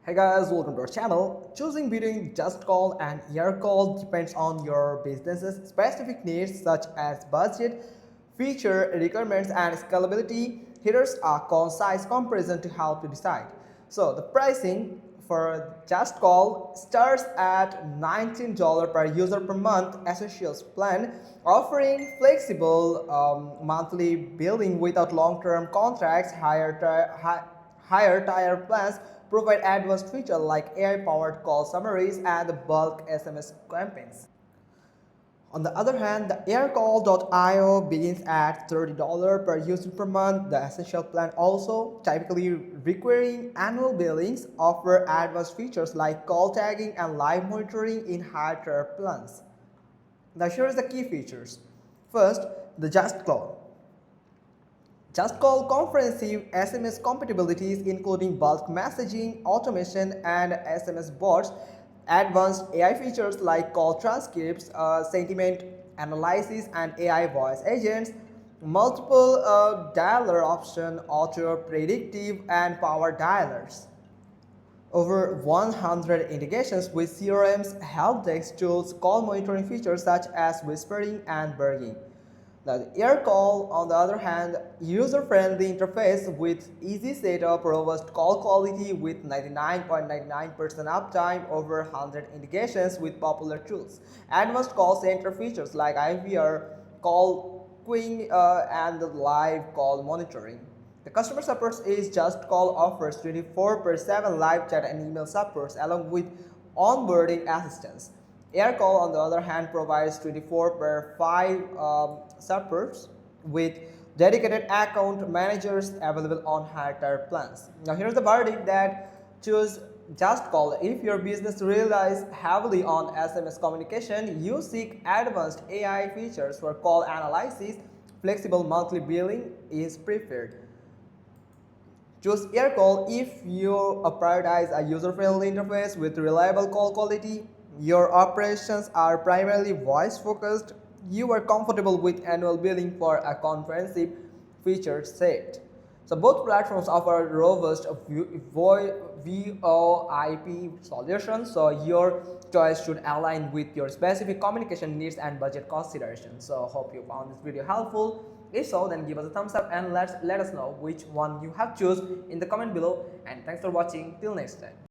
Hey guys, welcome to our channel. Choosing between JustCall and Aircall depends on your business's specific needs such as budget, feature requirements, and scalability. Here's a concise comparison to help you decide. So the pricing for JustCall starts at $19 per user per month essentials plan, offering flexible monthly billing without long-term contracts, higher tier plans provide advanced features like AI-powered call summaries and bulk SMS campaigns. On the other hand, the Aircall.io begins at $30 per user per month. The essential plan also, typically requiring annual billings, offer advanced features like call tagging and live monitoring in higher tier plans. Now here is the key features. First, the JustCall. JustCall comprehensive SMS compatibilities including bulk messaging, automation, and SMS bots, advanced AI features like call transcripts, sentiment analysis, and AI voice agents, multiple dialer option, auto predictive, and power dialers. Over 100 integrations with CRMs, help desk tools, call monitoring features such as whispering and burging. Now, the Aircall, on the other hand, user-friendly interface with easy setup, robust call quality with 99.99% uptime, over 100 integrations with popular tools, advanced call center features like IVR, call queuing, and live call monitoring. The customer support is JustCall offers 24/7 live chat and email supports along with onboarding assistance. Aircall, on the other hand, provides 24/5 supports with dedicated account managers available on higher tier plans. Now, here's the verdict that choose JustCall if your business relies heavily on SMS communication, you seek advanced AI features for call analysis, flexible monthly billing is preferred. Choose Aircall if you prioritize a user-friendly interface with reliable call quality, your operations are primarily voice-focused, you are comfortable with annual billing for a comprehensive feature set. So both platforms offer robust VoIP solutions, so your choice should align with your specific communication needs and budget considerations. So hope you found this video helpful. If so, then give us a thumbs up and let us know which one you have chosen in the comment below. And thanks for watching. Till next time.